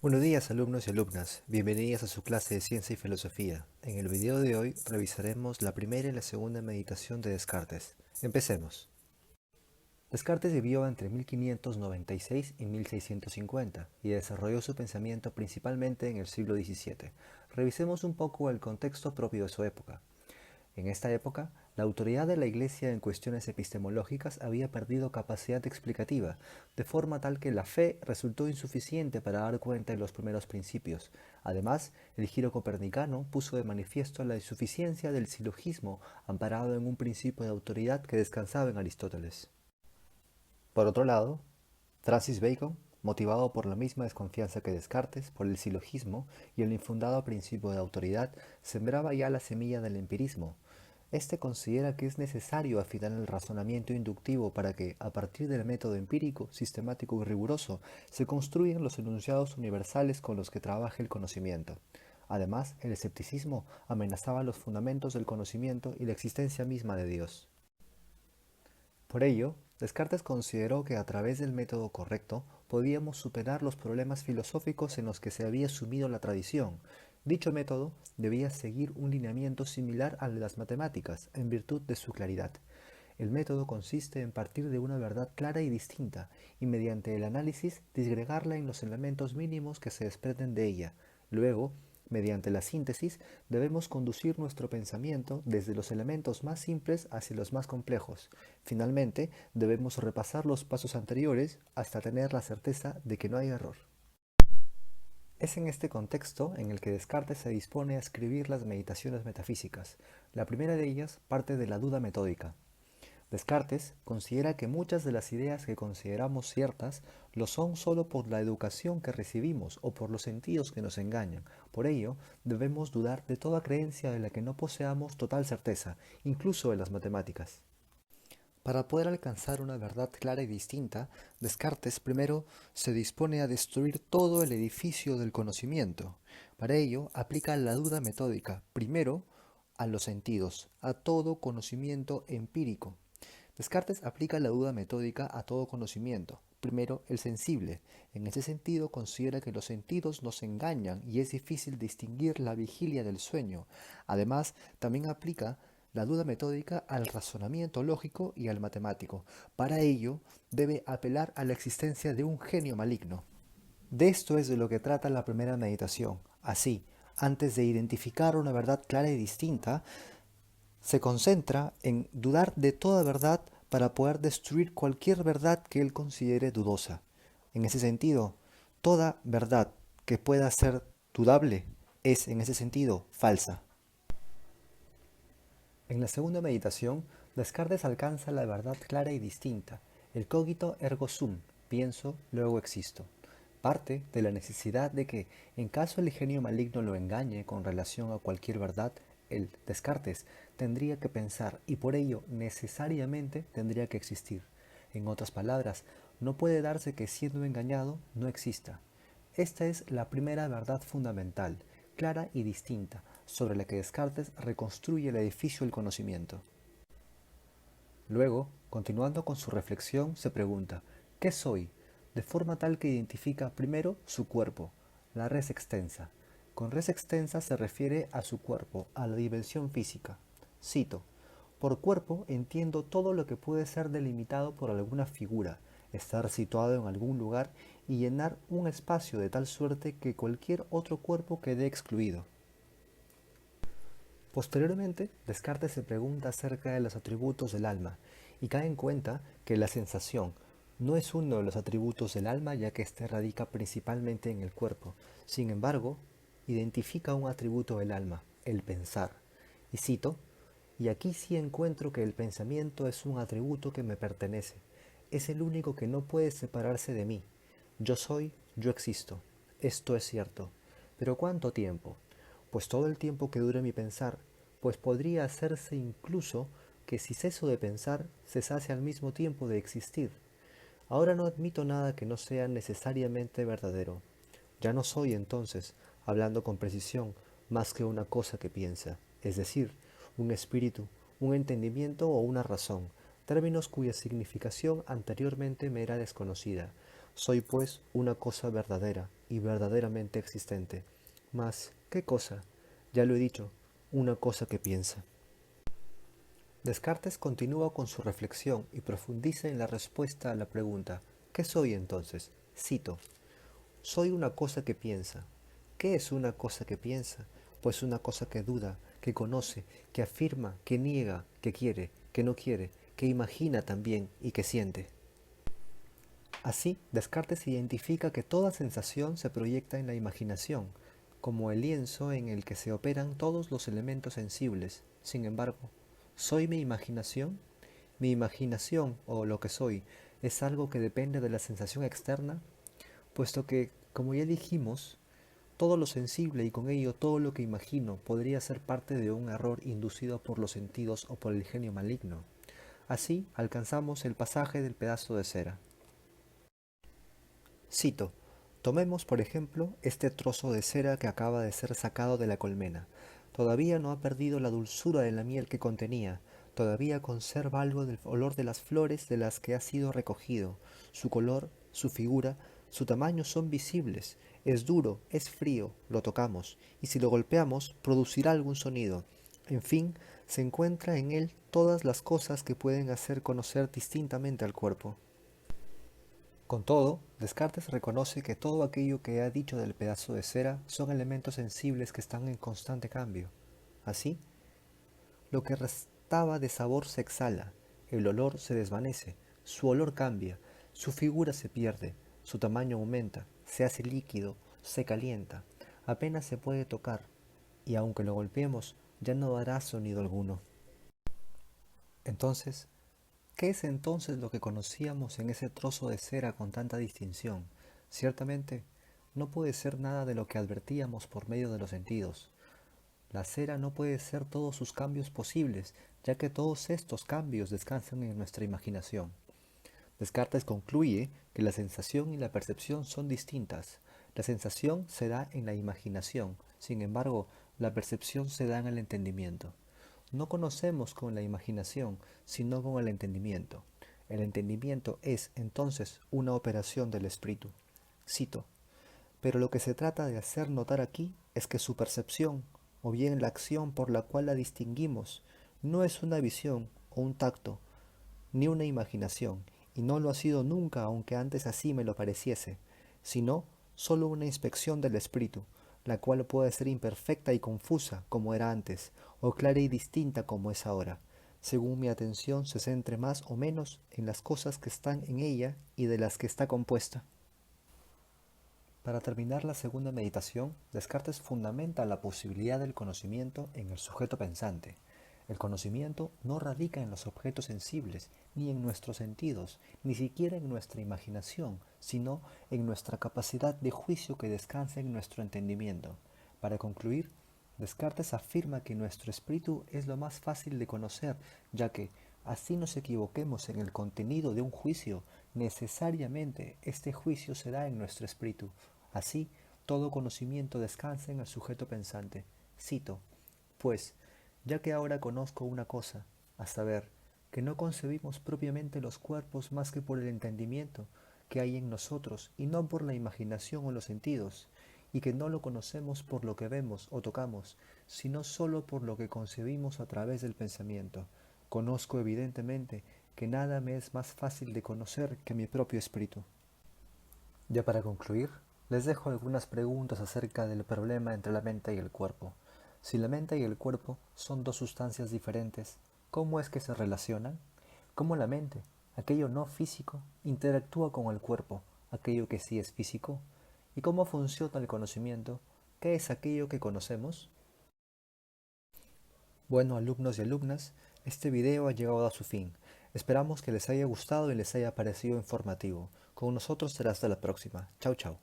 Buenos días alumnos y alumnas, bienvenidas a su clase de Ciencia y Filosofía. En el video de hoy revisaremos la primera y la segunda meditación de Descartes. Empecemos. Descartes vivió entre 1596 y 1650 y desarrolló su pensamiento principalmente en el siglo XVII. Revisemos un poco el contexto propio de su época. En esta época, la autoridad de la Iglesia en cuestiones epistemológicas había perdido capacidad explicativa, de forma tal que la fe resultó insuficiente para dar cuenta de los primeros principios. Además, el giro copernicano puso de manifiesto la insuficiencia del silogismo amparado en un principio de autoridad que descansaba en Aristóteles. Por otro lado, Francis Bacon, motivado por la misma desconfianza que Descartes por el silogismo y el infundado principio de autoridad, sembraba ya la semilla del empirismo. Este considera que es necesario afinar el razonamiento inductivo para que, a partir del método empírico, sistemático y riguroso, se construyan los enunciados universales con los que trabaja el conocimiento. Además, el escepticismo amenazaba los fundamentos del conocimiento y la existencia misma de Dios. Por ello, Descartes consideró que a través del método correcto podíamos superar los problemas filosóficos en los que se había sumido la tradición. Dicho método debía seguir un lineamiento similar al de las matemáticas, en virtud de su claridad. El método consiste en partir de una verdad clara y distinta, y mediante el análisis disgregarla en los elementos mínimos que se desprenden de ella. Luego, mediante la síntesis, debemos conducir nuestro pensamiento desde los elementos más simples hacia los más complejos. Finalmente, debemos repasar los pasos anteriores hasta tener la certeza de que no hay error. Es en este contexto en el que Descartes se dispone a escribir las meditaciones metafísicas. La primera de ellas parte de la duda metódica. Descartes considera que muchas de las ideas que consideramos ciertas lo son solo por la educación que recibimos o por los sentidos que nos engañan. Por ello, debemos dudar de toda creencia de la que no poseamos total certeza, incluso de las matemáticas. Para poder alcanzar una verdad clara y distinta, Descartes primero se dispone a destruir todo el edificio del conocimiento. Para ello, aplica la duda metódica, primero a los sentidos, a todo conocimiento empírico. Descartes aplica la duda metódica a todo conocimiento. Primero, el sensible. En ese sentido, considera que los sentidos nos engañan y es difícil distinguir la vigilia del sueño. Además, también aplica la duda metódica al razonamiento lógico y al matemático. Para ello, debe apelar a la existencia de un genio maligno. De esto es de lo que trata la primera meditación. Así, antes de identificar una verdad clara y distinta, se concentra en dudar de toda verdad para poder destruir cualquier verdad que él considere dudosa. En ese sentido, toda verdad que pueda ser dudable es, en ese sentido, falsa. En la segunda meditación, Descartes alcanza la verdad clara y distinta, el cogito ergo sum, pienso, luego existo. Parte de la necesidad de que, en caso el genio maligno lo engañe con relación a cualquier verdad, el Descartes tendría que pensar y por ello necesariamente tendría que existir. En otras palabras, no puede darse que siendo engañado no exista. Esta es la primera verdad fundamental, clara y distinta, sobre la que Descartes reconstruye el edificio del conocimiento. Luego, continuando con su reflexión, se pregunta, ¿qué soy? De forma tal que identifica primero su cuerpo, la res extensa. Con res extensa se refiere a su cuerpo, a la dimensión física. Cito, por cuerpo entiendo todo lo que puede ser delimitado por alguna figura, estar situado en algún lugar y llenar un espacio de tal suerte que cualquier otro cuerpo quede excluido. Posteriormente, Descartes se pregunta acerca de los atributos del alma y cae en cuenta que la sensación no es uno de los atributos del alma ya que éste radica principalmente en el cuerpo. Sin embargo, identifica un atributo del alma, el pensar. Y cito, y aquí sí encuentro que el pensamiento es un atributo que me pertenece. Es el único que no puede separarse de mí. Yo soy, yo existo. Esto es cierto. Pero ¿cuánto tiempo? Pues todo el tiempo que dure mi pensar, pues podría hacerse incluso que si ceso de pensar, cesase al mismo tiempo de existir. Ahora no admito nada que no sea necesariamente verdadero. Ya no soy entonces, hablando con precisión, más que una cosa que piensa, es decir, un espíritu, un entendimiento o una razón, términos cuya significación anteriormente me era desconocida. Soy pues una cosa verdadera y verdaderamente existente. Mas, ¿qué cosa? Ya lo he dicho, una cosa que piensa. Descartes continúa con su reflexión y profundiza en la respuesta a la pregunta ¿qué soy entonces? Cito, soy una cosa que piensa. ¿Qué es una cosa que piensa? Pues una cosa que duda, que conoce, que afirma, que niega, que quiere, que no quiere, que imagina también y que siente. Así, Descartes identifica que toda sensación se proyecta en la imaginación, como el lienzo en el que se operan todos los elementos sensibles. Sin embargo, ¿soy mi imaginación? Mi imaginación, o lo que soy, es algo que depende de la sensación externa, puesto que, como ya dijimos, todo lo sensible y con ello todo lo que imagino podría ser parte de un error inducido por los sentidos o por el genio maligno. Así alcanzamos el pasaje del pedazo de cera. Cito, tomemos por ejemplo este trozo de cera que acaba de ser sacado de la colmena. Todavía no ha perdido la dulzura de la miel que contenía, todavía conserva algo del olor de las flores de las que ha sido recogido. Su color, su figura, su tamaño son visibles. Es duro, es frío, lo tocamos, y si lo golpeamos producirá algún sonido. En fin, se encuentra en él todas las cosas que pueden hacer conocer distintamente al cuerpo. Con todo, Descartes reconoce que todo aquello que ha dicho del pedazo de cera son elementos sensibles que están en constante cambio. Así, lo que restaba de sabor se exhala, el olor se desvanece, su olor cambia, su figura se pierde, su tamaño aumenta, se hace líquido, se calienta, apenas se puede tocar, y aunque lo golpeemos, ya no dará sonido alguno. Entonces, ¿qué es entonces lo que conocíamos en ese trozo de cera con tanta distinción? Ciertamente, no puede ser nada de lo que advertíamos por medio de los sentidos. La cera no puede ser todos sus cambios posibles, ya que todos estos cambios descansan en nuestra imaginación. Descartes concluye que la sensación y la percepción son distintas. La sensación se da en la imaginación, sin embargo, la percepción se da en el entendimiento. No conocemos con la imaginación, sino con el entendimiento. El entendimiento es, entonces, una operación del espíritu. Cito, pero lo que se trata de hacer notar aquí es que su percepción, o bien la acción por la cual la distinguimos, no es una visión o un tacto, ni una imaginación, y no lo ha sido nunca aunque antes así me lo pareciese, sino sólo una inspección del espíritu, la cual puede ser imperfecta y confusa como era antes, o clara y distinta como es ahora, según mi atención se centre más o menos en las cosas que están en ella y de las que está compuesta. Para terminar la segunda meditación, Descartes fundamenta la posibilidad del conocimiento en el sujeto pensante. El conocimiento no radica en los objetos sensibles, ni en nuestros sentidos, ni siquiera en nuestra imaginación, sino en nuestra capacidad de juicio que descansa en nuestro entendimiento. Para concluir, Descartes afirma que nuestro espíritu es lo más fácil de conocer, ya que, así nos equivoquemos en el contenido de un juicio, necesariamente este juicio se da en nuestro espíritu. Así, todo conocimiento descansa en el sujeto pensante. Cito, pues, ya que ahora conozco una cosa, a saber, que no concebimos propiamente los cuerpos más que por el entendimiento que hay en nosotros y no por la imaginación o los sentidos, y que no lo conocemos por lo que vemos o tocamos, sino sólo por lo que concebimos a través del pensamiento. Conozco evidentemente que nada me es más fácil de conocer que mi propio espíritu. Ya para concluir, les dejo algunas preguntas acerca del problema entre la mente y el cuerpo. Si la mente y el cuerpo son dos sustancias diferentes, ¿cómo es que se relacionan? ¿Cómo la mente, aquello no físico, interactúa con el cuerpo, aquello que sí es físico? ¿Y cómo funciona el conocimiento? ¿Qué es aquello que conocemos? Bueno, alumnos y alumnas, este video ha llegado a su fin. Esperamos que les haya gustado y les haya parecido informativo. Con nosotros será hasta la próxima. Chau, chau.